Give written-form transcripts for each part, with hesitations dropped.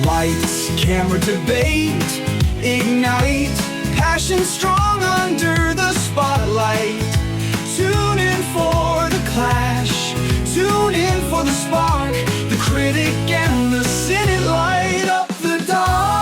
Lights, camera, debate, ignite, passion strong under the spotlight. Tune in for the clash, tune in for the spark. The critic and the cynic light up the dark.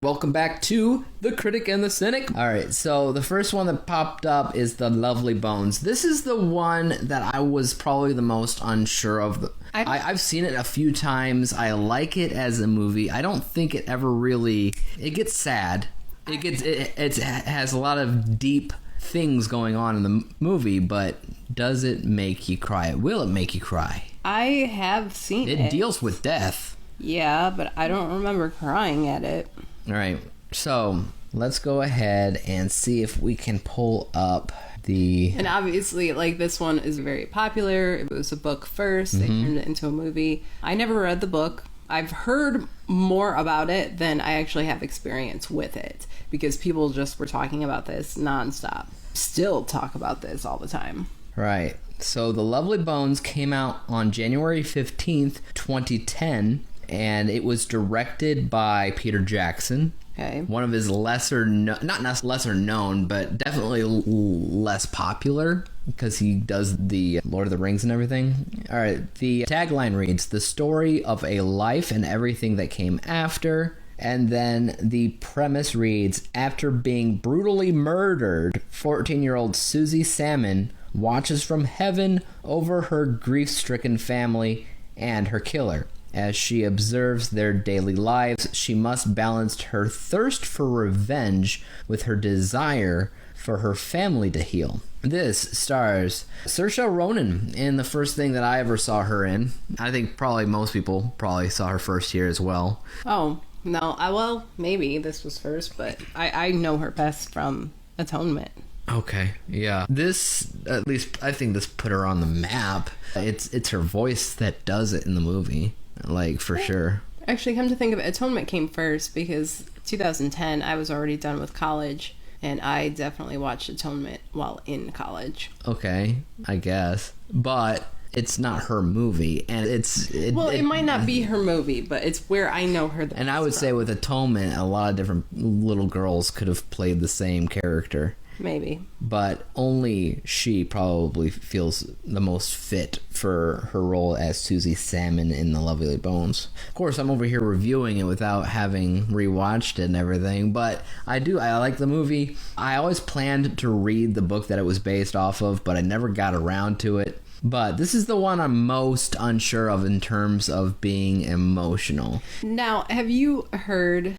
Welcome back to The Critic and the Cynic. Alright, so the first one that popped up is The Lovely Bones. This is the one that I was probably the most unsure of. I've seen it a few times. I like it as a movie. I don't think it ever really... It gets sad. It has a lot of deep things going on in the movie, but does it make you cry? Will it make you cry? I have seen it. It deals with death. Yeah, but I don't remember crying at it. All right, so let's go ahead and see if we can pull up the... And obviously, like, this one is very popular. It was a book first. They turned it into a movie. I never read the book. I've heard more about it than I actually have experience with it, because people just were talking about this nonstop. Still talk about this all the time. Right. So The Lovely Bones came out on January 15th, 2010. And it was directed by Peter Jackson. Okay. One of his not lesser known, but definitely less popular, because he does the Lord of the Rings and everything. All right, the tagline reads, "The story of a life and everything that came after." And then the premise reads, "After being brutally murdered, 14-year-old Susie Salmon watches from heaven over her grief-stricken family and her killer. As she observes their daily lives, she must balance her thirst for revenge with her desire for her family to heal." This stars Saoirse Ronan in the first thing that I ever saw her in. I think probably most people probably saw her first here as well. Oh, no. Well, maybe this was first, but I know her best from Atonement. Okay, yeah. This, at least, I think this put her on the map. It's her voice that does it in the movie. Like, for sure. Actually, come to think of it, Atonement came first because 2010, I was already done with college, and I definitely watched Atonement while in college. Okay, I guess. But it's not her movie, and it might not be her movie, but it's where I know her the And I would say with Atonement, a lot of different little girls could have played the same character. Maybe. But only she probably feels the most fit for her role as Susie Salmon in The Lovely Bones. Of course, I'm over here reviewing it without having rewatched it and everything, but I like the movie. I always planned to read the book that it was based off of, but I never got around to it. But this is the one I'm most unsure of in terms of being emotional. Now, have you heard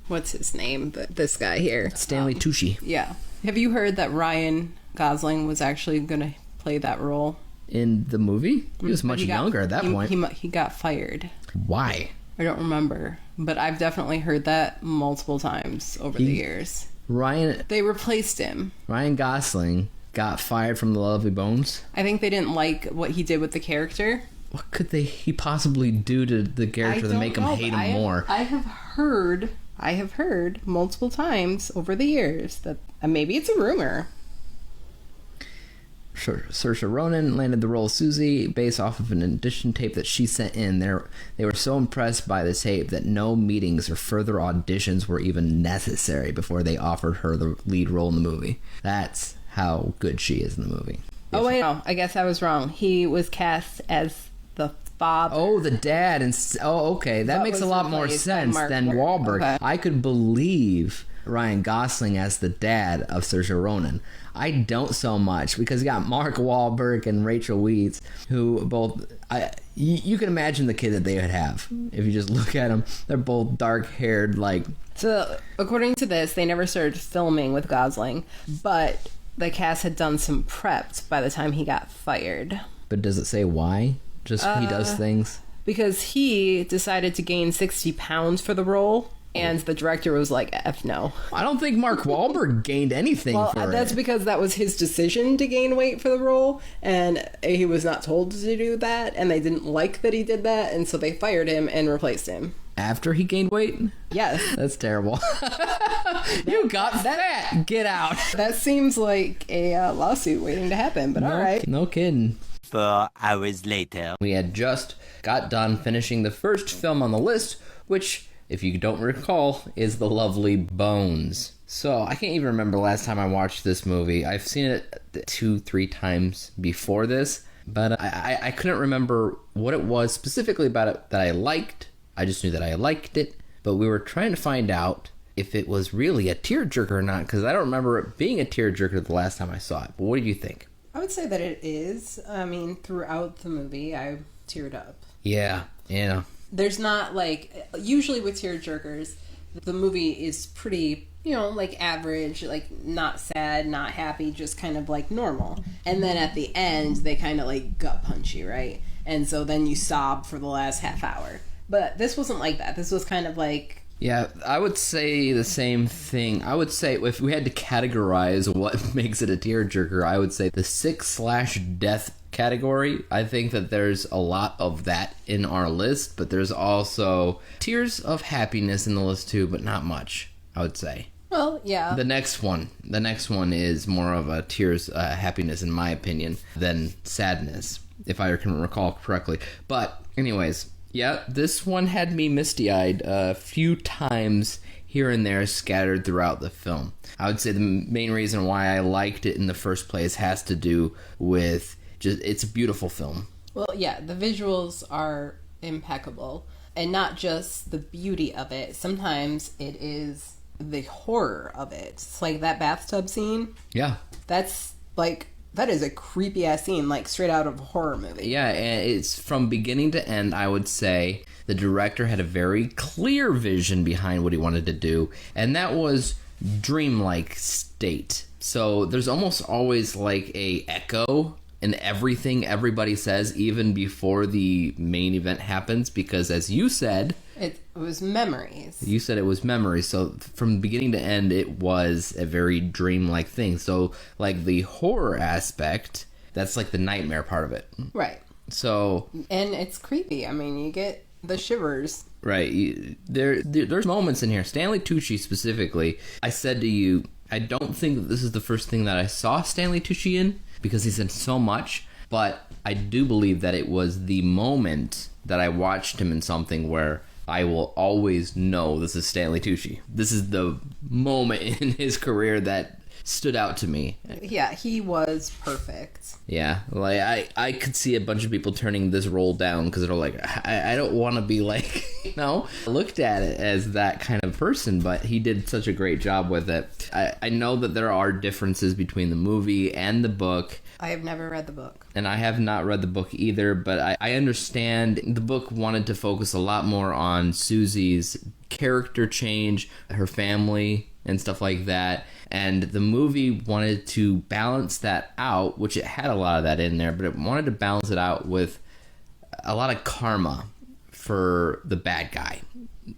what's his name? This guy here. Stanley Tucci. Yeah. Have you heard that Ryan Gosling was actually going to play that role? In the movie? He was much younger at that point. He got fired. Why? I don't remember. But I've definitely heard that multiple times over the years. They replaced him. Ryan Gosling got fired from The Lovely Bones? I think they didn't like what he did with the character. What could he possibly do to the character to make him hate him more? I have heard multiple times over the years that maybe it's a rumor. Saoirse Ronan landed the role of Susie based off of an audition tape that she sent in. They were so impressed by the tape that no meetings or further auditions were even necessary before they offered her the lead role in the movie. That's how good she is in the movie. Oh, wait, no, I guess I was wrong. He was cast as the father. Oh, the dad. Okay. That makes a lot more sense than Wahlberg. Okay. I could believe Ryan Gosling as the dad of Saoirse Ronan. I don't so much, because you got Mark Wahlberg and Rachel Weisz, who both... you can imagine the kid that they would have. If you just look at them, they're both dark-haired, like... So, according to this, they never started filming with Gosling, but the cast had done some preps by the time he got fired. But does it say why? Just he does things? Because he decided to gain 60 pounds for the role, and the director was like, F no. I don't think Mark Wahlberg gained anything for it. That's because that was his decision to gain weight for the role, and he was not told to do that, and they didn't like that he did that, and so they fired him and replaced him. After he gained weight? Yes. That's terrible. You got fat. Get out. That seems like a lawsuit waiting to happen, but all right. No kidding. 4 hours later. We had just got done finishing the first film on the list, which, if you don't recall, is The Lovely Bones. So, I can't even remember the last time I watched this movie. I've seen it 2-3 times before this, but I couldn't remember what it was specifically about it that I liked. I just knew that I liked it, but we were trying to find out if it was really a tearjerker or not, because I don't remember it being a tearjerker the last time I saw it. But what do you think? I would say that it is. I mean, throughout the movie, I teared up. Yeah. There's not, like, usually with tearjerkers, the movie is pretty, like, average, like, not sad, not happy, just kind of, like, normal. And then at the end, they kind of, like, gut punch you, right? And so then you sob for the last half hour. But this wasn't like that. This was kind of like... Yeah, I would say the same thing. I would say if we had to categorize what makes it a tearjerker, I would say the sick/death category. I think that there's a lot of that in our list, but there's also tears of happiness in the list too, but not much, I would say. Well, yeah. The next one is more of a tears happiness, in my opinion, than sadness, if I can recall correctly. But anyways... Yeah, this one had me misty-eyed a few times here and there scattered throughout the film. I would say the main reason why I liked it in the first place has to do with just it's a beautiful film. Well, yeah, the visuals are impeccable. And not just the beauty of it. Sometimes it is the horror of it. It's like that bathtub scene. Yeah. That's like... That is a creepy-ass scene, like, straight out of a horror movie. Yeah, and it's from beginning to end, I would say the director had a very clear vision behind what he wanted to do, and that was dreamlike state. So there's almost always, like, a echo in everything everybody says, even before the main event happens, because as you said... It was memories. You said it was memories, so from beginning to end, it was a very dreamlike thing. So, like, the horror aspect, that's like the nightmare part of it. Right. So... And it's creepy. I mean, you get the shivers. Right. There's moments in here. Stanley Tucci specifically, I said to you, I don't think that this is the first thing that I saw Stanley Tucci in, because he's in so much, but I do believe that it was the moment that I watched him in something where I will always know this is Stanley Tucci. This is the moment in his career that stood out to me. Yeah, he was perfect. Yeah, like I could see a bunch of people turning this role down because they're like, I don't want to be like, looked at it as that kind of person, but he did such a great job with it. I know that there are differences between the movie and the book. I have never read the book. And I have not read the book either, but I understand the book wanted to focus a lot more on Susie's character change, her family, and stuff like that. And the movie wanted to balance that out, which it had a lot of that in there, but it wanted to balance it out with a lot of karma for the bad guy.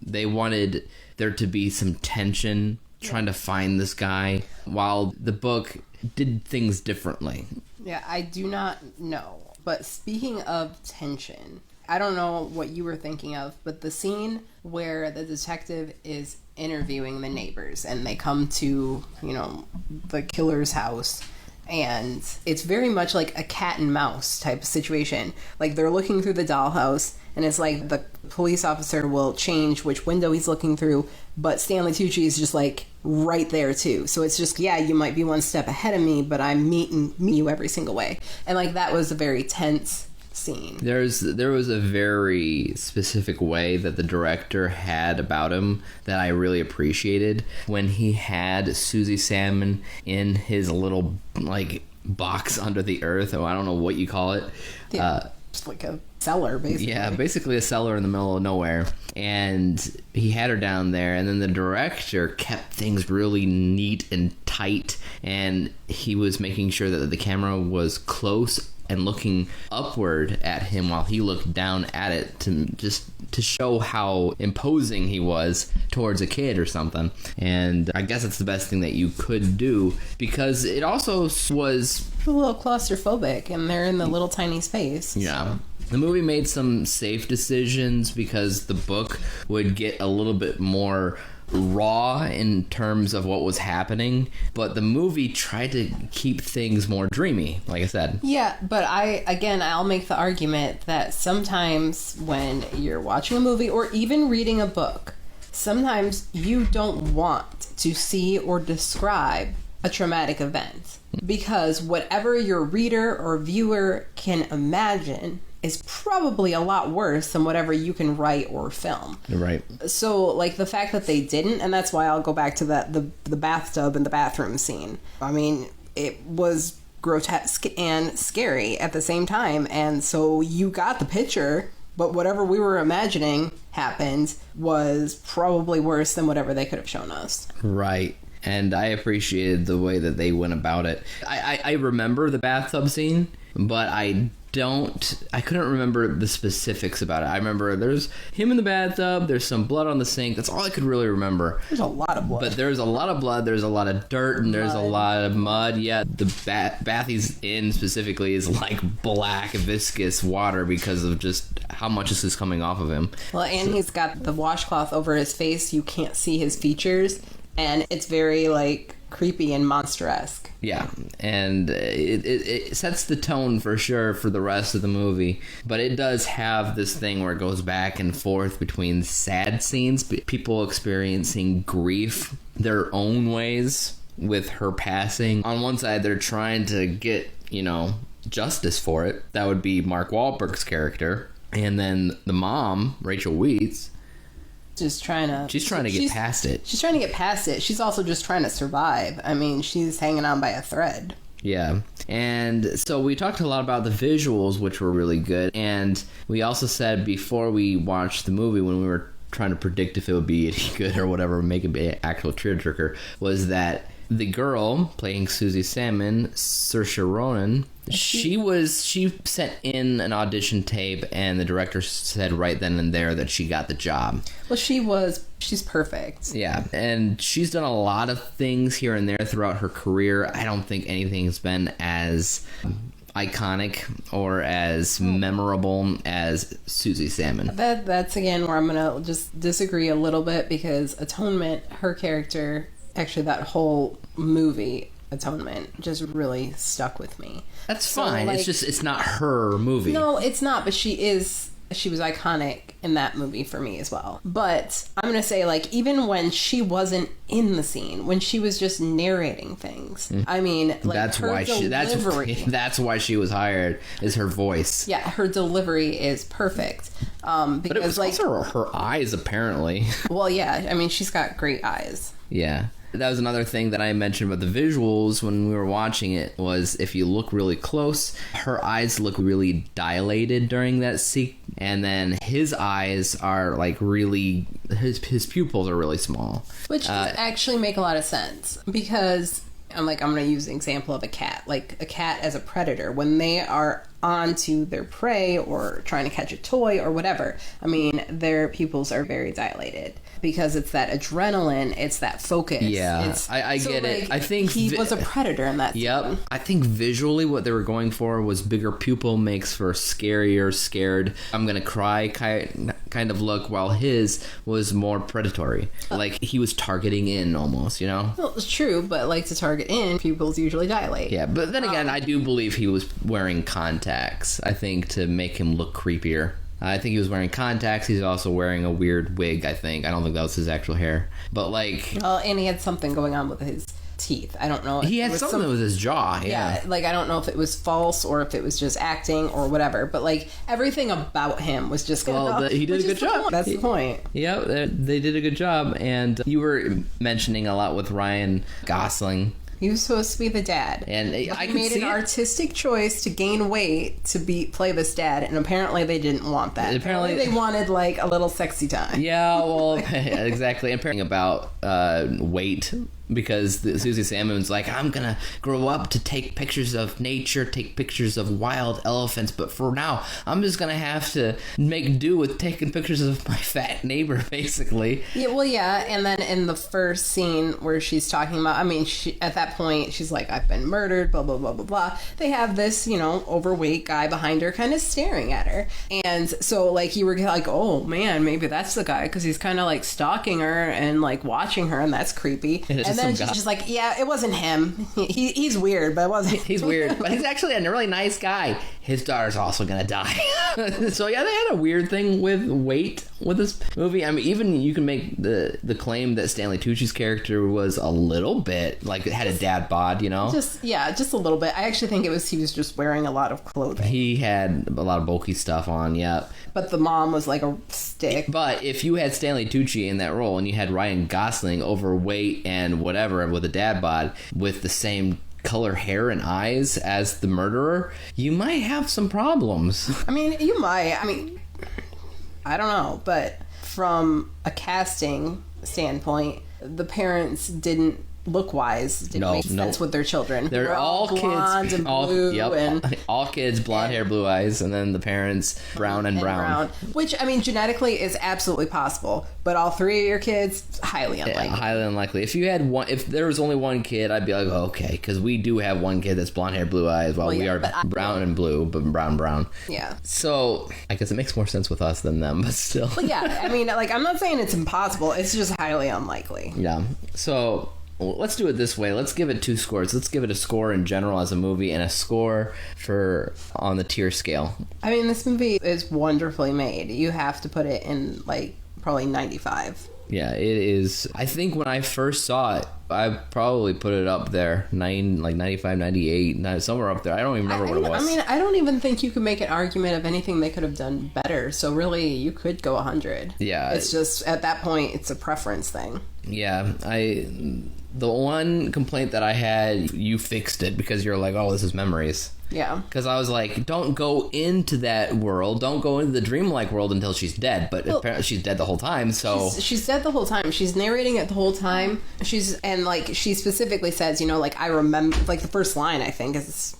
They wanted there to be some tension trying to find this guy, while the book did things differently. Yeah, I do not know. But speaking of tension, I don't know what you were thinking of, but the scene where the detective is interviewing the neighbors and they come to, the killer's house, and it's very much like a cat and mouse type of situation. Like, they're looking through the dollhouse, and it's like the police officer will change which window he's looking through, but Stanley Tucci is just like right there too. So it's just, yeah, you might be one step ahead of me, but I'm meeting you every single way. And like, that was a very tense scene. There was a very specific way that the director had about him that I really appreciated. When he had Susie Salmon in his little like box under the earth, or I don't know what you call it. Yeah, just like a cellar, basically. Yeah, basically a cellar in the middle of nowhere. And he had her down there, and then the director kept things really neat and tight, and he was making sure that the camera was close and looking upward at him while he looked down at it to show how imposing he was towards a kid or something. And I guess it's the best thing that you could do, because it also was a little claustrophobic, and they're in the little tiny space. Yeah. The movie made some safe decisions because the book would get a little bit more raw in terms of what was happening, but the movie tried to keep things more dreamy, like I said. Yeah, but I'll make the argument that sometimes when you're watching a movie or even reading a book, sometimes you don't want to see or describe a traumatic event, because whatever your reader or viewer can imagine is probably a lot worse than whatever you can write or film. Right. So, like, the fact that they didn't, and that's why I'll go back to the bathtub and the bathroom scene. I mean, it was grotesque and scary at the same time, and so you got the picture, but whatever we were imagining happened was probably worse than whatever they could have shown us. Right. And I appreciated the way that they went about it. I remember the bathtub scene, but I couldn't remember the specifics about it. I remember there's him in the bathtub, there's some blood on the sink. That's all I could really remember. There's a lot of blood. But there's a lot of blood, there's a lot of dirt, and there's a lot of mud. Yeah, the bath he's in specifically is like black, viscous water because of just how much this is coming off of him. Well, and he's got the washcloth over his face. You can't see his features, and it's very, like, creepy and monster-esque. Yeah, and it sets the tone for sure for the rest of the movie, but it does have this thing where it goes back and forth between sad scenes, people experiencing grief their own ways with her passing. On one side, they're trying to get, justice for it. That would be Mark Wahlberg's character. And then the mom, Rachel Weisz, she's trying to get past it. She's trying to get past it. She's also just trying to survive. I mean, she's hanging on by a thread. Yeah. And so we talked a lot about the visuals, which were really good. And we also said before we watched the movie, when we were trying to predict if it would be any good or whatever, make it be an actual tearjerker, was that the girl playing Susie Salmon, Saoirse Ronan, she sent in an audition tape, and the director said right then and there that she got the job. Well, she's perfect. Yeah, and she's done a lot of things here and there throughout her career. I don't think anything's been as iconic or as memorable as Susie Salmon. That's again where I'm gonna just disagree a little bit, because Atonement, her character, actually that whole movie Atonement just really stuck with me. That's fine. Like, it's not her movie. No, it's not, but she was iconic in that movie for me as well. But I'm going to say, like, even when she wasn't in the scene, when she was just narrating things, I mean, like, that's why that's why she was hired, is her voice. Yeah, her delivery is perfect. Because, but it was like, also her eyes, apparently. Well, yeah, I mean, she's got great eyes. Yeah. That was another thing that I mentioned about the visuals when we were watching it, was if you look really close, her eyes look really dilated during that scene, and then his eyes are like really, his pupils are really small. Which actually make a lot of sense, because I'm going to use an example of a cat. Like a cat as a predator, when they are onto their prey or trying to catch a toy or whatever, I mean, their pupils are very dilated. Because it's that adrenaline, it's that focus. Yeah, I get it. I think he was a predator in that scene. Yep. I think visually what they were going for was bigger pupil makes for scarier, scared, I'm gonna cry kind of look, while his was more predatory. Like he was targeting in almost, Well, it's true, but like to target in, pupils usually dilate. Yeah, but then again, I do believe he was wearing contacts, I think, to make him look creepier. I think he was wearing contacts. He's also wearing a weird wig, I think. I don't think that was his actual hair. But, like... Well, and he had something going on with his teeth. I don't know. He had something with his jaw, yeah. Like, I don't know if it was false or if it was just acting or whatever. But, like, everything about him was just... he did a good job. That's the point. Yeah, they did a good job. And you were mentioning a lot with Ryan Gosling. He was supposed to be the dad. And I made an artistic choice to gain weight to play this dad, and apparently they didn't want that. Apparently they wanted, like, a little sexy time. Yeah, well, exactly. And apparently about weight because Susie Salmon's like, I'm gonna grow up to take pictures of nature, take pictures of wild elephants, but for now I'm just gonna have to make do with taking pictures of my fat neighbor, basically. Yeah, well, yeah, and then in the first scene where she's talking about, I mean, at that point she's like, I've been murdered, blah blah blah blah blah. They have this, you know, overweight guy behind her kind of staring at her, and so like you were like, oh man, maybe that's the guy, because he's kind of like stalking her and like watching her, and that's creepy. And then she's just like, yeah, it wasn't him. He's weird, but it wasn't. He's weird, but he's actually a really nice guy. His daughter's also gonna die. So yeah, they had a weird thing with weight with this movie. I mean, even you can make the claim that Stanley Tucci's character was a little bit like it had a dad bod, you know? Just a little bit. I actually think he was just wearing a lot of clothing. He had a lot of bulky stuff on, yeah. But the mom was like a stick. But if you had Stanley Tucci in that role and you had Ryan Gosling overweight and whatever with a dad bod with the same color hair and eyes as the murderer, you might have some problems. I mean, you might. I mean, I don't know. But from a casting standpoint, the parents didn't look-wise make sense with their children. They're all blonde kids, and blue, all kids, blonde hair, blue eyes, and then the parents brown and brown. Which, I mean, genetically is absolutely possible, but all three of your kids, highly unlikely. Yeah, highly unlikely. If you had one, if there was only one kid, I'd be like, oh, okay, because we do have one kid that's blonde hair, blue eyes, while we are brown and blue, but brown. Yeah. So I guess it makes more sense with us than them, but still. But yeah, I mean, like, I'm not saying it's impossible. It's just highly unlikely. Yeah. So let's do it this way. Let's give it 2 scores. Let's give it a score in general as a movie and a score for on the tier scale. I mean, this movie is wonderfully made. You have to put it in, like, probably 95. Yeah, it is. I think when I first saw it, I probably put it up there, 95, 98, somewhere up there. I don't even remember what it was. I mean, I don't even think you could make an argument of anything they could have done better. So really, you could go 100. Yeah. It's just, at that point, it's a preference thing. Yeah, the one complaint that I had, you fixed it because you're like, oh, this is memories. Yeah. Because I was like, don't go into that world. Don't go into the dreamlike world until she's dead. But apparently she's dead the whole time, so... She's dead the whole time. She's narrating it the whole time. She specifically says, you know, like, I remember... Like, the first line, I think, is...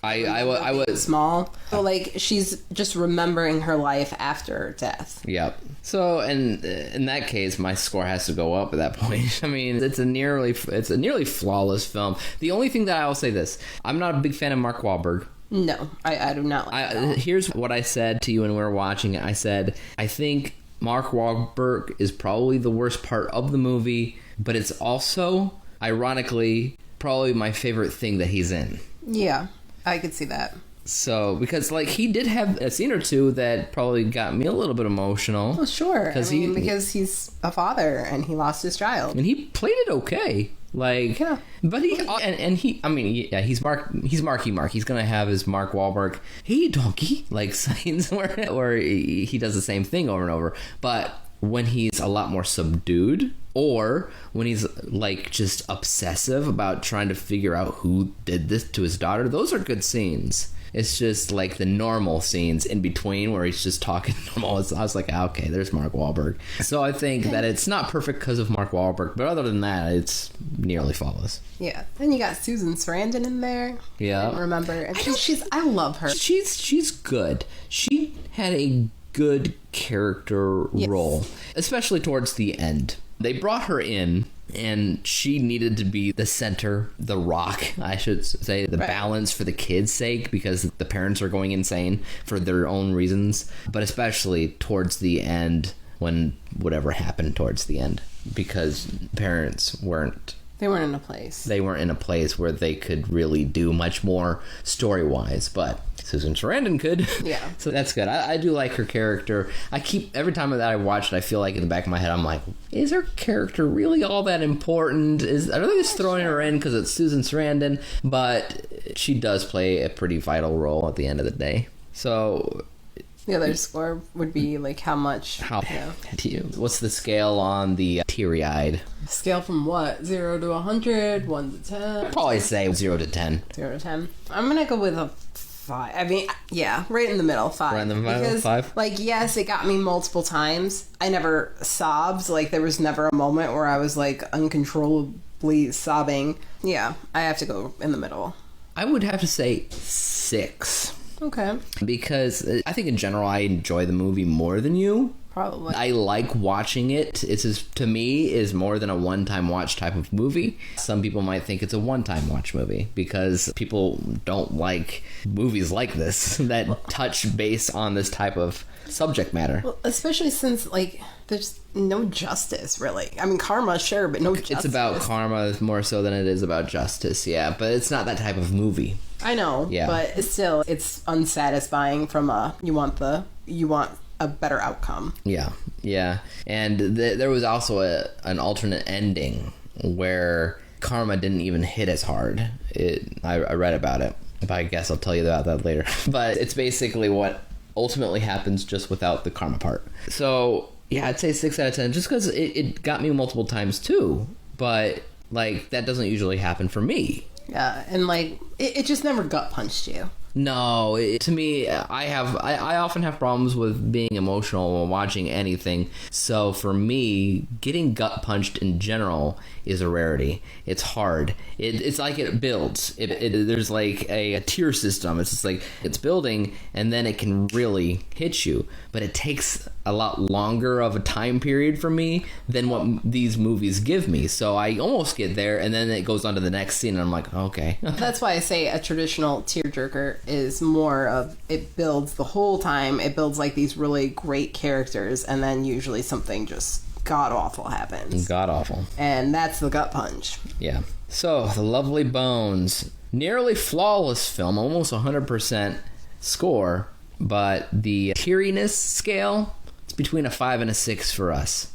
I was small. So, like, she's just remembering her life after death. Yep. So, and in that case, my score has to go up at that point. I mean, it's a nearly flawless film. The only thing that I will say this: I'm not a big fan of Mark Wahlberg. No, I do not. Here's what I said to you when we were watching it. I said, I think Mark Wahlberg is probably the worst part of the movie, but it's also, ironically, probably my favorite thing that he's in. Yeah. I could see that. So, because, like, he did have a scene or two that probably got me a little bit emotional. Well, sure. Because he's a father and he lost his child. And he played it okay. Like, yeah. But he's Marky Mark. He's going to have his Mark Wahlberg, hey, donkey, like, signs where he does the same thing over and over. But when he's a lot more subdued, or when he's like just obsessive about trying to figure out who did this to his daughter, those are good scenes. It's just like the normal scenes in between where he's just talking normal. I was like, okay, there's Mark Wahlberg. So I think that it's not perfect because of Mark Wahlberg, but other than that, it's nearly flawless. Yeah. Then you got Susan Sarandon in there. Yeah. I remember. And I love her. She's good. She had a good character role, especially towards the end. They brought her in, and she needed to be the center, the rock, I should say, the balance for the kids' sake, because the parents are going insane for their own reasons, but especially towards the end, when whatever happened towards the end, because parents weren't in a place. They weren't in a place where they could really do much more story-wise, but Susan Sarandon could. Yeah. So that's good. I do like her character. Every time that I watch it, I feel like in the back of my head, I'm like, is her character really all that important? Are they just throwing her in because it's Susan Sarandon? But she does play a pretty vital role at the end of the day. So the other score would be like how much. What's the scale on the Tearjerker? Scale from what? 0 to 100, 1 to 10? I'd probably say 0 to 10. 0 to 10. I'm gonna go with a 5. I mean, yeah, right in the middle, 5. Right in the middle, because, 5? Like, yes, it got me multiple times. I never sobbed. Like, there was never a moment where I was, like, uncontrollably please, sobbing. Yeah, I have to go in the middle. I would have to say 6. Okay. Because I think in general I enjoy the movie more than you. Probably. I like watching it. It's to me is more than a one-time watch type of movie. Some people might think it's a one-time watch movie because people don't like movies like this that touch base on this type of subject matter. Well, especially since, like, there's no justice, really. I mean, karma, sure, but no justice. It's about karma more so than it is about justice, yeah. But it's not that type of movie. I know, Yeah. but still, it's unsatisfying from you want a better outcome. Yeah. And there was also an alternate ending where karma didn't even hit as hard. I read about it, but I guess I'll tell you about that later. But it's basically what ultimately happens just without the karma part. So, yeah, I'd say 6 out of 10 just because it got me multiple times too. But, like, that doesn't usually happen for me. Yeah, and, like, it just never gut punched you. No, to me, I often have problems with being emotional when watching anything. So for me, getting gut punched in general is a rarity. It's hard. It's like it builds. There's like a tier system. It's just like it's building, and then it can really hit you. But it takes a lot longer of a time period for me than what these movies give me. So I almost get there, and then it goes on to the next scene, and I'm like, okay. That's why I say a traditional tearjerker is more of, it builds the whole time. It builds like these really great characters, and then usually something just god-awful happens. God-awful. And that's the gut punch. Yeah. So, The Lovely Bones. Nearly flawless film, almost 100% score, but the teariness scale, it's between a 5 and a 6 for us.